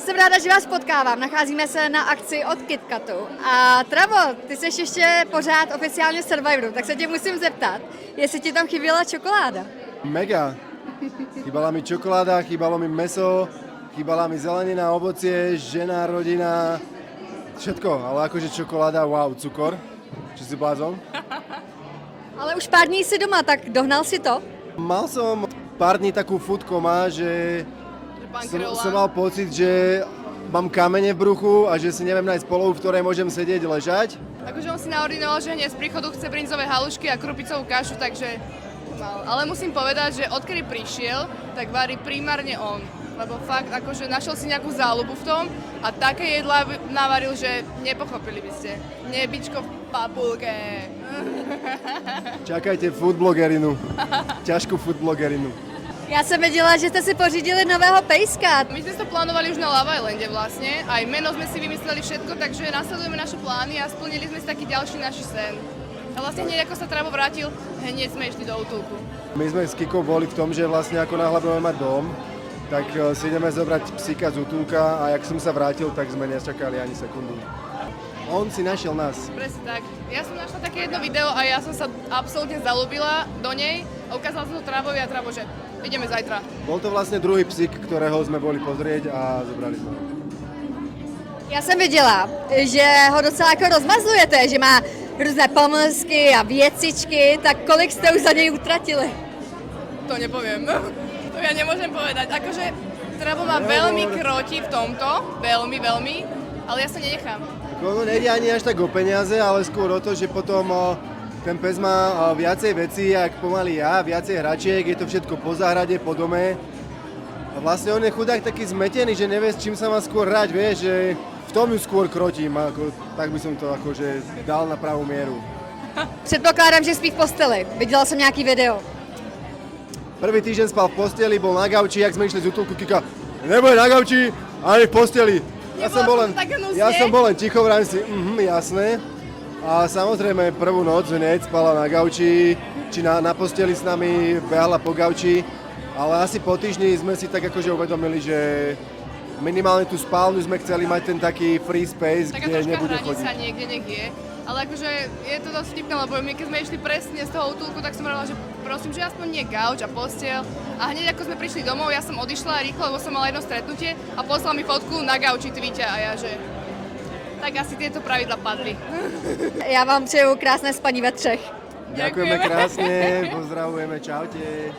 jsem ráda, že vás potkávám. Nacházíme se na akci od KitKatu. A Travo, ty jsi ještě pořád oficiálně Survivoru, tak se tě musím zeptat, jestli ti tam chyběla čokoláda. Mega. Chýbala mi čokoláda, chýbalo mi mäso, chýbala mi zelenina, ovocie, žena, rodina, všetko. Ale akože čokoláda, wow, cukor. Či si blázon? Ale už pár dní jsi doma, tak dohnal si to? Mal som pár dní takú food coma, že som mal pocit, že mám kamene v bruchu a že si neviem nájsť polohu, v ktorej môžem sedieť, ležať. Akože on si naordinoval, že hneď z príchodu chce brinzové halušky a krupicovú kašu, takže mal. Ale musím povedať, že odkedy prišiel, tak varí primárne on. Lebo fakt, akože našiel si nejakú záľubu v tom a také jedlá navaril, že nepochopili by ste. Nebičko v papulke. Čakajte food blogerinu. Ťažkú food blogerinu. Já jsem věděla, že jste si pořídili nového pejska. My sme to plánovali už na Love Islande vlastne. Aj meno sme si vymysleli všetko, takže nasledujeme naše plány a splnili sme si taký ďalší náš sen. A vlastne hneď ako sa Travo vrátil, hneď sme išli do útulku. My sme s Kikou boli v tom, že vlastne ako náhle budeme mať dom, tak si ideme zobrať psíka z útulka a jak som sa vrátil, tak sme nečakali ani sekundu. On si našiel nás. Presne tak. Ja som našla také jedno video a ja som sa absolútne zalúbila do nej. A ukázala som to Travovi a Travo, že ideme zajtra. Bol to vlastne druhý psík, ktorého sme boli pozrieť a zobrali sme ho. Já jsem viděla, že ho docela jako rozmazlujete, že má různé pomlsky a věcičky, tak kolik jste už za něj utratili? To nepoviem. To ja nemôžem povedať. Akože Travo ma veľmi kroti v tomto. Veľmi, veľmi. Ale ja sa nenechám. Ono nejde ani až tak o peniaze, ale skôr o to, že potom ten pes má viacej vecí, jak pomaly ja, viacej hračiek, je to všetko po záhrade, po dome. A vlastne on je chudák taký zmetený, že nevie, s čím sa má skôr hrať, vieš, že v tom ju skôr krotím, ako, tak by som to akože dal na pravú mieru. Předpokládám, že spí v posteli. Viděla jsem nějaký video. Prvý týždeň spal v posteli, bol na gauči, jak sme išli z útulku, Kika, nebude na gauči, ani v posteli. Ja som bol len ticho, vrajím si, jasné. A samozrejme prvú noc hneď spala na gauči, či na posteli s nami, behala po gauči. Ale asi po týždni sme si tak akože uvedomili, že minimálne tú spálňu sme chceli mať ten taký free space, taká kde nebude hranica chodiť. niekde nech je. Ale akože je to dosť vtipné, lebo my keď sme išli presne z toho útulku, tak som hovorila, že prosím, že aspoň nie gauč a posteľ. A hneď ako sme prišli domov, ja som odišla rýchlo, lebo som mala jedno stretnutie a poslala mi fotku na gauči Twitcha a ja, že tak asi tieto pravidla padli. Já vám přeju krásné spaní ve třech. Ďakujeme krásne, pozdravujeme, čaute.